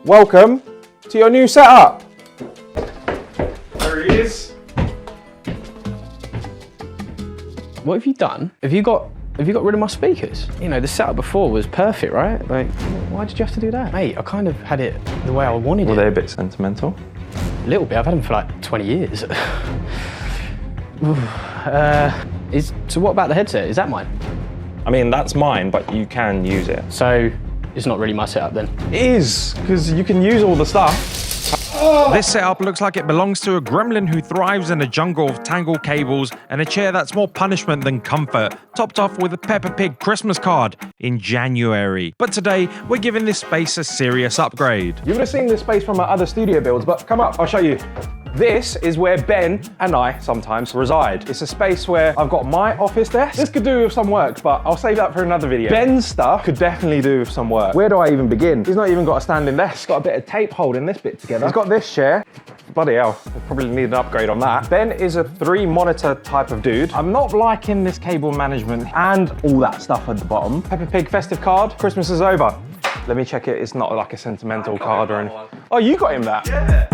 welcome to your new setup. There he is. What have you done? Have you got rid of my speakers? You know, the setup before was perfect, right? Like, why did you have to do that? Mate, I kind of had it the way I wanted it. Were they a bit sentimental? A little bit. I've had them for like 20 years. So what about the headset? Is that mine? I mean, that's mine, but you can use it. So it's not really my setup then? It is, because you can use all the stuff. This setup looks like it belongs to a gremlin who thrives in a jungle of tangled cables and a chair that's more punishment than comfort, topped off with a Peppa Pig Christmas card in January. But today, we're giving this space a serious upgrade. You would have seen this space from our other studio builds, but come up, I'll show you. This is where Ben and I sometimes reside. It's a space where I've got my office desk. This could do with some work, but I'll save that for another video. Ben's stuff could definitely do with some work. Where do I even begin? He's not even got a standing desk. He's got a bit of tape holding this bit together. He's got this chair. Bloody hell, I probably need an upgrade on that. Ben is a 3-monitor type of dude. I'm not liking this cable management and all that stuff at the bottom. Peppa Pig festive card. Christmas is over. Let me check it. It's not like a sentimental card or anything. Oh, you got him that? Yeah.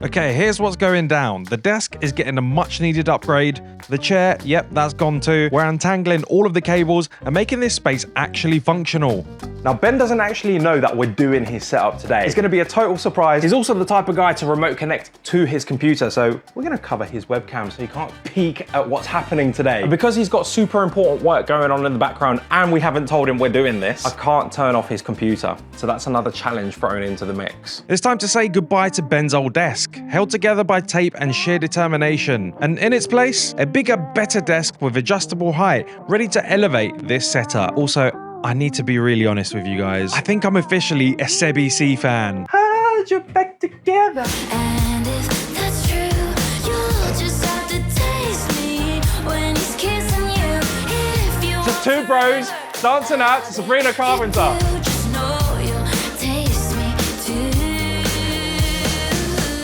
Okay, here's what's going down. The desk is getting a much needed upgrade. The chair, yep, that's gone too. We're untangling all of the cables and making this space actually functional. Now, Ben doesn't actually know that we're doing his setup today. It's gonna be a total surprise. He's also the type of guy to remote connect to his computer, so we're gonna cover his webcam so he can't peek at what's happening today. And because he's got super important work going on in the background and we haven't told him we're doing this, I can't turn off his computer. So that's another challenge thrown into the mix. It's time to say goodbye to Ben's old desk, held together by tape and sheer determination. And in its place, a bigger, better desk with adjustable height, ready to elevate this setup. Also, I need to be really honest with you guys. I think I'm officially a Sebi C fan. Hold your back together. And if that's true, you'll just have to taste me when he's kissing you. If you Just two bros dancing out to Sabrina Carpenter. just know you'll taste me too.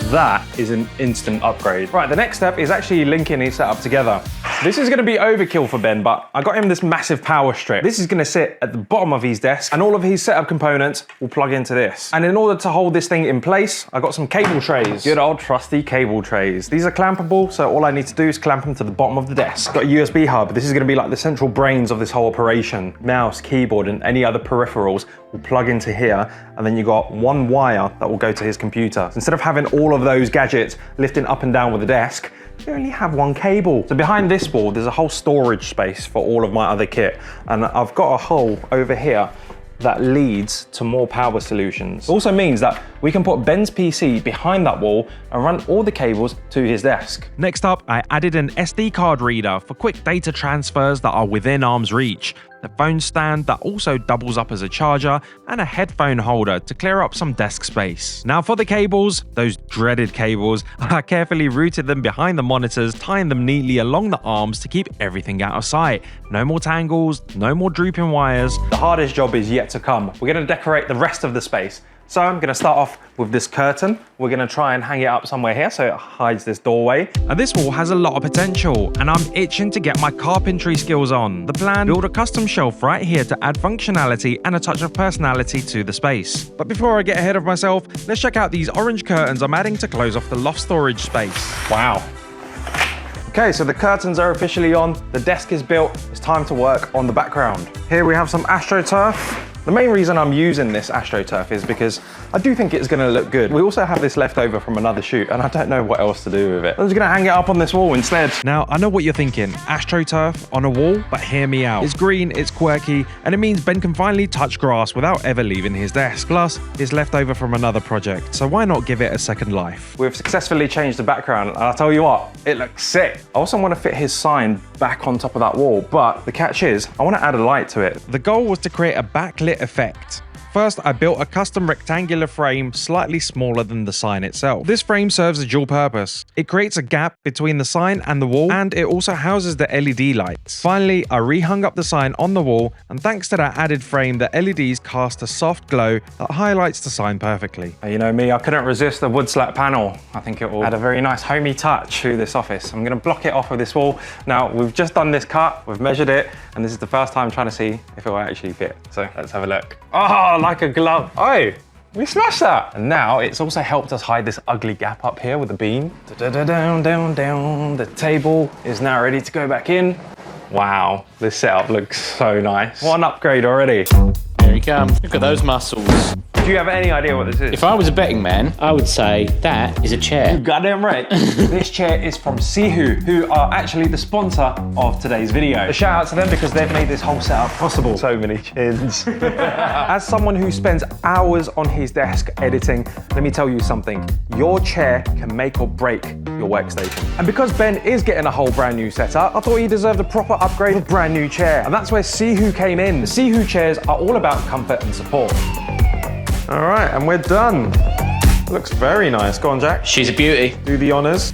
That is an instant upgrade. Right, the next step is actually linking his setup together. This is gonna be overkill for Ben, but I got him this massive power strip. This is gonna sit at the bottom of his desk and all of his setup components will plug into this. And in order to hold this thing in place, I got some cable trays. Good old trusty cable trays. These are clampable, so all I need to do is clamp them to the bottom of the desk. Got a USB hub. This is gonna be like the central brains of this whole operation. Mouse, keyboard, and any other peripherals will plug into here, and then you got one wire that will go to his computer. So instead of having all of those gadgets lifting up and down with the desk, you only have one cable. So behind this wall, there's a whole storage space for all of my other kit. And I've got a hole over here that leads to more power solutions. It also means that we can put Ben's PC behind that wall and run all the cables to his desk. Next up, I added an SD card reader for quick data transfers that are within arm's reach, the phone stand that also doubles up as a charger, and a headphone holder to clear up some desk space. Now for the cables, those dreaded cables, I carefully routed them behind the monitors, tying them neatly along the arms to keep everything out of sight. No more tangles, no more drooping wires. The hardest job is yet to come. We're gonna decorate the rest of the space. So I'm gonna start off with this curtain. We're gonna try and hang it up somewhere here so it hides this doorway. And this wall has a lot of potential, and I'm itching to get my carpentry skills on. The plan, build a custom shelf right here to add functionality and a touch of personality to the space. But before I get ahead of myself, let's check out these orange curtains I'm adding to close off the loft storage space. Wow. Okay, so the curtains are officially on, the desk is built, it's time to work on the background. Here we have some AstroTurf. The main reason I'm using this AstroTurf is because I do think it's gonna look good. We also have this left over from another shoot and I don't know what else to do with it. I'm just gonna hang it up on this wall instead. Now, I know what you're thinking, AstroTurf on a wall, but hear me out. It's green, it's quirky, and it means Ben can finally touch grass without ever leaving his desk. Plus, it's left over from another project, so why not give it a second life? We've successfully changed the background and I'll tell you what, it looks sick. I also wanna fit his sign back on top of that wall, but the catch is, I wanna add a light to it. The goal was to create a backlit effect. First, I built a custom rectangular frame slightly smaller than the sign itself. This frame serves a dual purpose. It creates a gap between the sign and the wall, and it also houses the LED lights. Finally, I rehung up the sign on the wall, and thanks to that added frame, the LEDs cast a soft glow that highlights the sign perfectly. You know me, I couldn't resist the wood slat panel. I think it will add a very nice homey touch to this office. I'm gonna block it off with this wall. Now, we've just done this cut, we've measured it, and this is the first time trying to see if it will actually fit. So let's have a look. Oh, like a glove. Oh, We smashed that. And now it's also helped us hide this ugly gap up here with the beam. Down, down, down. The table is now ready to go back in. Wow, this setup looks so nice. What an upgrade already. There he comes. Look at those muscles. Do you have any idea what this is? If I was a betting man, I would say that is a chair. Goddamn right. This chair is from Sihoo, who are actually the sponsor of today's video. A shout out to them because they've made this whole setup possible. So many chins. As someone who spends hours on his desk editing, let me tell you something. Your chair can make or break your workstation. And because Ben is getting a whole brand new setup, I thought he deserved a proper upgrade with a brand new chair. And that's where Sihoo came in. The Sihoo chairs are all about comfort and support. All right, and we're done. Looks very nice. Go on, Jack. She's a beauty. Do the honors.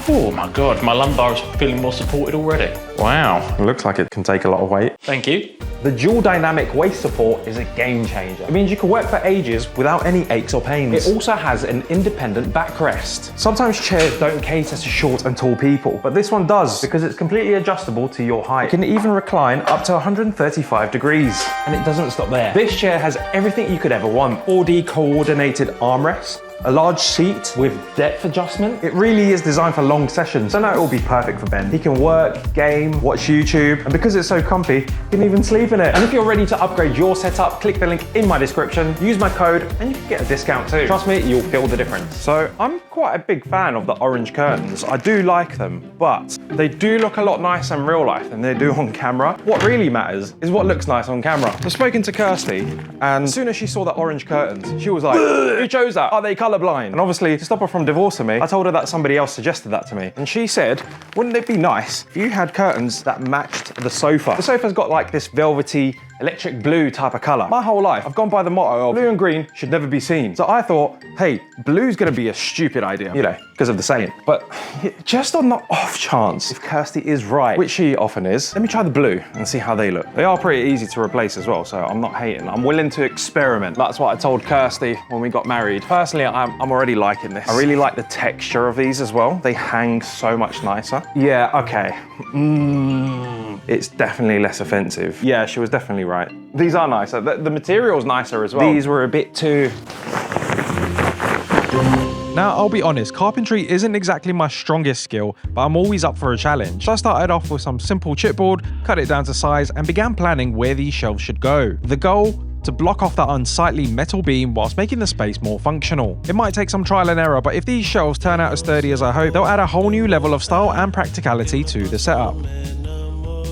Oh my God, my lumbar is feeling more supported already. Wow. It looks like it can take a lot of weight. Thank you. The dual dynamic waist support is a game changer. It means you can work for ages without any aches or pains. It also has an independent backrest. Sometimes chairs don't cater to short and tall people, but this one does because it's completely adjustable to your height. It can even recline up to 135 degrees. And it doesn't stop there. This chair has everything you could ever want. 4D coordinated armrests, a large seat with depth adjustment. It really is designed for long sessions, so now it will be perfect for Ben. He can work, game, watch YouTube, and because it's so comfy, he can even sleep in it. And if you're ready to upgrade your setup, click the link in my description, use my code, and you can get a discount too. Trust me, you'll feel the difference. So I'm quite a big fan of the orange curtains. I do like them, but they do look a lot nicer in real life than they do on camera. What really matters is what looks nice on camera. I've spoken to Kirsty, and as soon as she saw the orange curtains, she was like, who chose that? Are they colorblind? And obviously, to stop her from divorcing me, I told her that somebody else suggested that to me. And she said, wouldn't it be nice if you had curtains that matched the sofa? The sofa's got like this velvety, electric blue type of color. My whole life, I've gone by the motto of blue and green should never be seen. So I thought, hey, blue's gonna be a stupid idea, you know, because of the saying. But just on the off chance, if Kirsty is right, which she often is, let me try the blue and see how they look. They are pretty easy to replace as well, so I'm not hating. I'm willing to experiment. That's what I told Kirsty when we got married. Personally, I'm already liking this. I really like the texture of these as well. They hang so much nicer. Yeah, okay. It's definitely less offensive. Yeah, she was definitely right. These are nicer. The material's nicer as well. These were a bit too... Now, I'll be honest, carpentry isn't exactly my strongest skill, but I'm always up for a challenge. So I started off with some simple chipboard, cut it down to size, and began planning where these shelves should go. The goal? To block off that unsightly metal beam whilst making the space more functional. It might take some trial and error, but if these shelves turn out as sturdy as I hope, they'll add a whole new level of style and practicality to the setup.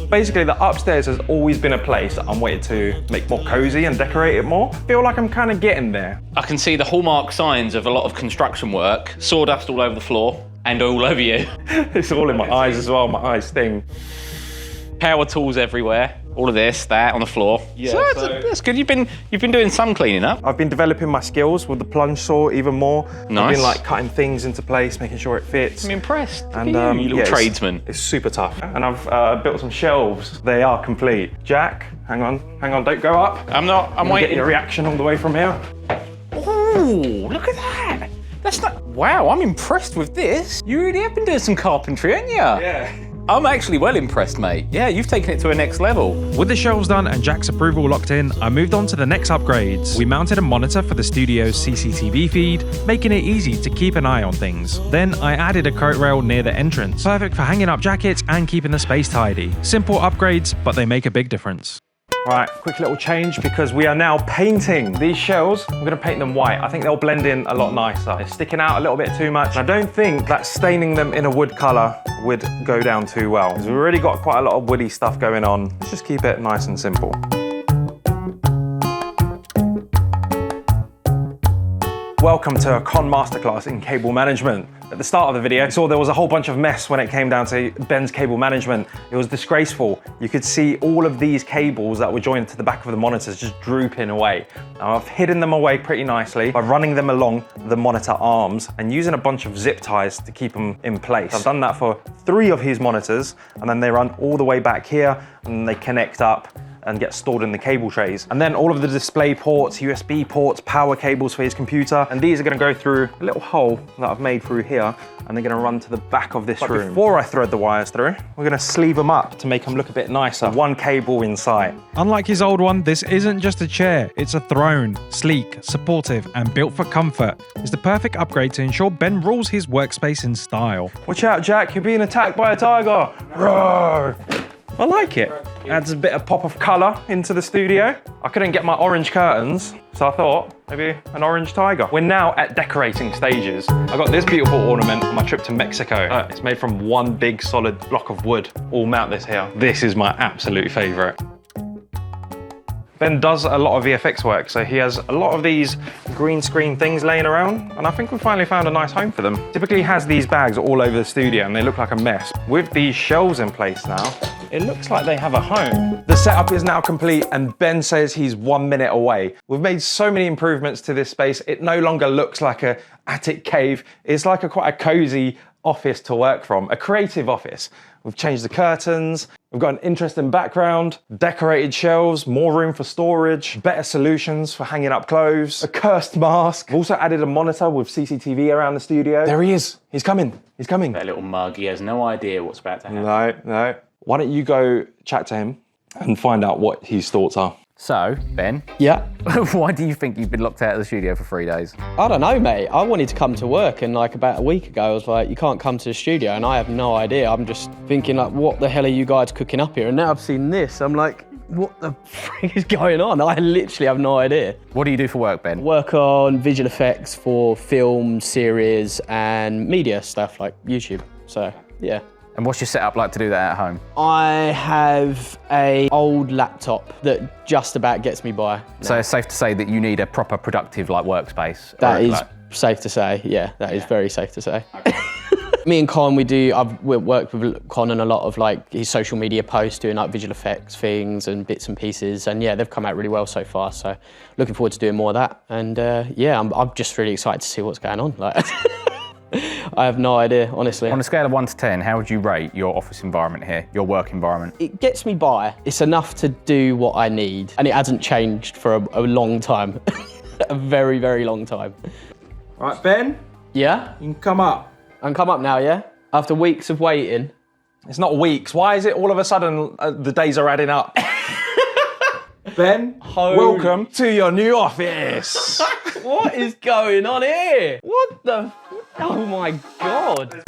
Basically, the upstairs has always been a place that I'm waiting to make more cozy and decorate it more. I feel like I'm kind of getting there. I can see the hallmark signs of a lot of construction work. Sawdust all over the floor and all over you. It's all in my eyes as well, my eyes sting. Power tools everywhere. All of this, that on the floor. Yeah, so that's good. You've been doing some cleaning up. I've been developing my skills with the plunge saw even more. Nice. I've been like cutting things into place, making sure it fits. I'm impressed. And you little tradesman. It's super tough. And I've built some shelves. They are complete. Jack, hang on, don't go up. I'm waiting. Get your reaction all the way from here. Oh, look at that. That's not, wow, I'm impressed with this. You really have been doing some carpentry, haven't you? Yeah. I'm actually well impressed, mate. Yeah, you've taken it to a next level. With the shelves done and Jack's approval locked in, I moved on to the next upgrades. We mounted a monitor for the studio's CCTV feed, making it easy to keep an eye on things. Then I added a coat rail near the entrance, perfect for hanging up jackets and keeping the space tidy. Simple upgrades, but they make a big difference. Right, quick little change because we are now painting these shells. I'm gonna paint them white. I think they'll blend in a lot nicer. They're sticking out a little bit too much. I don't think that staining them in a wood color would go down too well. Because we've already got quite a lot of woody stuff going on. Let's just keep it nice and simple. Welcome to a con masterclass in cable management. At the start of the video, I saw there was a whole bunch of mess when it came down to Ben's cable management. It was disgraceful. You could see all of these cables that were joined to the back of the monitors just drooping away. Now I've hidden them away pretty nicely by running them along the monitor arms and using a bunch of zip ties to keep them in place. I've done that for 3 of his monitors, and then they run all the way back here and they connect up. and get stored in the cable trays. And then all of the display ports, USB ports, power cables for his computer. And these are gonna go through a little hole that I've made through here, and they're gonna run to the back of this room. Before I thread the wires through, we're gonna sleeve them up to make them look a bit nicer. One cable inside. Unlike his old one, this isn't just a chair, it's a throne. Sleek, supportive, and built for comfort. It's the perfect upgrade to ensure Ben rules his workspace in style. Watch out, Jack, you're being attacked by a tiger. Roar. I like it. Adds a bit of pop of colour into the studio. I couldn't get my orange curtains, so I thought maybe an orange tiger. We're now at decorating stages. I got this beautiful ornament on my trip to Mexico. It's made from one big solid block of wood. We'll mount this here. This is my absolute favourite. Ben does a lot of VFX work, so he has a lot of these green screen things laying around, and I think we finally found a nice home for them. Typically he has these bags all over the studio and they look like a mess. With these shelves in place now, it looks like they have a home. The setup is now complete and Ben says he's 1 minute away. We've made so many improvements to this space, it no longer looks like a attic cave. It's like quite a cozy office to work from, a creative office. We've changed the curtains, we've got an interesting background, decorated shelves, more room for storage, better solutions for hanging up clothes, a cursed mask. We've also added a monitor with CCTV around the studio. There he is, he's coming, he's coming. That little mug, he has no idea what's about to happen. No. Why don't you go chat to him and find out what his thoughts are. So, Ben, Yeah. why do you think you've been locked out of the studio for 3 days? I don't know, mate. I wanted to come to work, and like about a week ago, I was like, you can't come to the studio, and I have no idea. I'm just thinking like, what the hell are you guys cooking up here? And now I've seen this, I'm like, what the frick is going on? I literally have no idea. What do you do for work, Ben? Work on visual effects for film, series, and media stuff like YouTube. So, yeah. And what's your setup like to do that at home? I have a old laptop that just about gets me by. So it's safe to say that you need a proper productive workspace. That is safe to say, yeah, that is very safe to say. Me and Con, I've worked with Con on a lot of his social media posts, doing visual effects things and bits and pieces, and yeah, they've come out really well so far, so looking forward to doing more of that, and yeah, I'm just really excited to see what's going on. I have no idea, honestly. On a scale of 1 to 10, how would you rate your office environment here, your work environment? It gets me by. It's enough to do what I need, and it hasn't changed for a long time. A very, very long time. Right, Ben, Yeah? you can come up. I can come up now, yeah? After weeks of waiting. It's not weeks. Why is it all of a sudden the days are adding up? Ben, welcome to your new office. What is going on here? What the? Oh my God.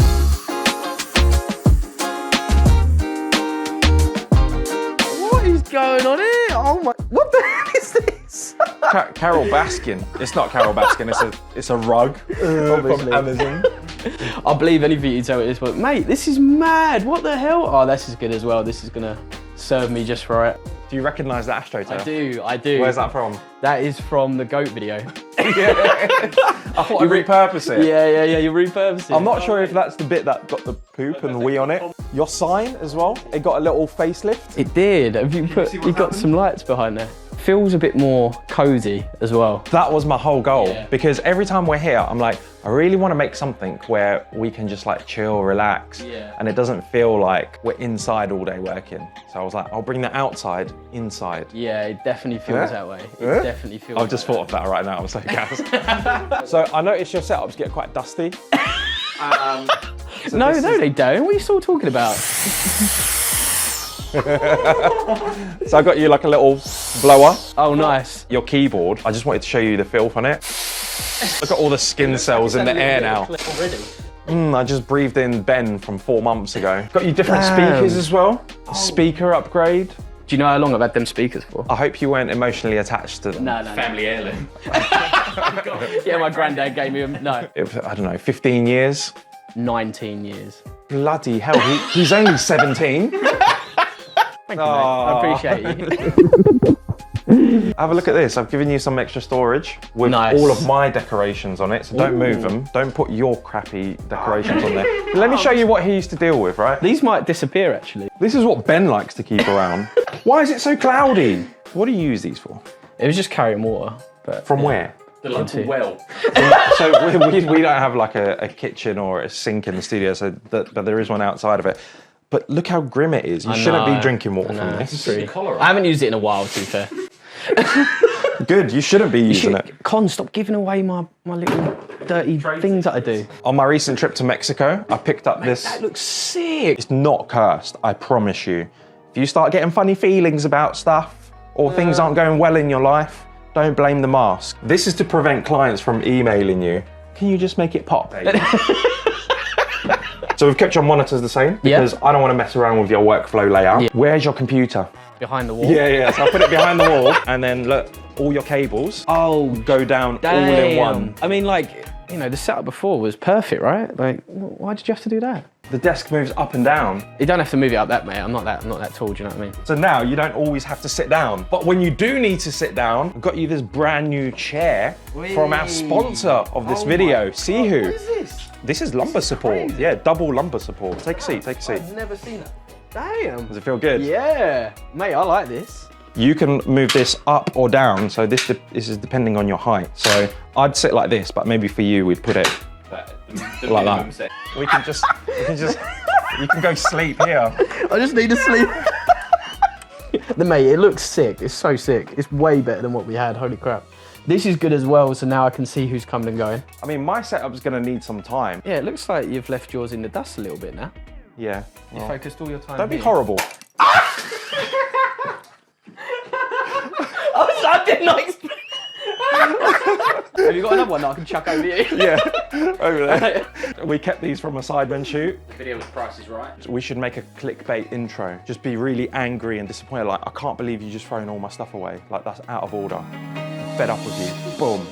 What is going on here? Oh my, what the hell is this? Carol Baskin. It's not Carol Baskin, it's a rug from Amazon. I'll believe anything you tell me this, but mate, this is mad. What the hell? Oh, this is good as well. This is gonna serve me just for it. Do you recognise that AstroTurf? I do. Where's that from? That is from the goat video. I thought I'd repurpose it. Yeah, you repurpose it. I'm not sure if that's the bit that got the poop and the wee on it. Your sign as well, it got a little facelift. It did. Have you got some lights behind there? Feels a bit more cozy as well. That was my whole goal, because every time we're here, I'm like, I really want to make something where we can just chill, relax, and it doesn't feel like we're inside all day working. So I was like, I'll bring the outside inside. Yeah, it definitely feels that way. It definitely feels I've just thought of that right now, I'm so gassed. So I noticed your setups get quite dusty. No, they don't. What are you still talking about? So I got you a little blower. Oh, nice. Your keyboard, I just wanted to show you the feel on it. Look at all the skin cells in the air now. I just breathed in Ben from 4 months ago. Got you different speakers as well. Speaker upgrade. Do you know how long I've had them speakers for? I hope you weren't emotionally attached to them. No. Family heirloom. Yeah, my granddad gave me them. No. It was, I don't know, 15 years? 19 years. Bloody hell, he's only 17. Thank you, mate. I appreciate you. Have a look at this. I've given you some extra storage with all of my decorations on it, so don't move them. Don't put your crappy decorations on there. But let me show you what he used to deal with, right? These might disappear, actually. This is what Ben likes to keep around. Why is it so cloudy? What do you use these for? It was just carrying water. But From where? The local well. So we don't have a kitchen or a sink in the studio, but there is one outside of it. But look how grim it is. You shouldn't be drinking water from this. I haven't used it in a while, to be fair. Good, you shouldn't be using it. Con, stop giving away my little dirty things that I do. On my recent trip to Mexico, I picked up this. That looks sick. It's not cursed, I promise you. If you start getting funny feelings about stuff or things aren't going well in your life, don't blame the mask. This is to prevent clients from emailing you. Can you just make it pop? So we've kept your monitors the same because I don't want to mess around with your workflow layout. Where's your computer? Behind the wall? Yeah, so I put it behind the wall and then look, all your cables go down all in one. I mean, like, you know, the setup before was perfect, right? Like, why did you have to do that? The desk moves up and down. You don't have to move it up that, mate. I'm not that tall, do you know what I mean? So now you don't always have to sit down. But when you do need to sit down, I've got you this brand new chair from our sponsor of this video, Sihoo. What is this? This is lumbar support. Yeah, double lumbar support. Take a seat, take a seat. I've never seen it. Damn. Does it feel good? Yeah. Mate, I like this. You can move this up or down, so this is depending on your height. So I'd sit like this, but maybe for you, we'd put it like that. We can just, you can go sleep here. I just need to sleep. Mate, it looks sick. It's so sick. It's way better than what we had. Holy crap. This is good as well, so now I can see who's coming and going. I mean, my setup's gonna need some time. Yeah, it looks like you've left yours in the dust a little bit now. Yeah. You focused all your time. Don't be horrible. I did not expect. Have you got another one that I can chuck over you? Yeah, over there. We kept these from a Sidemen shoot. The video was Price is Right. We should make a clickbait intro. Just be really angry and disappointed, like, I can't believe you just thrown all my stuff away. Like, that's out of order. I'm fed up with you. Boom.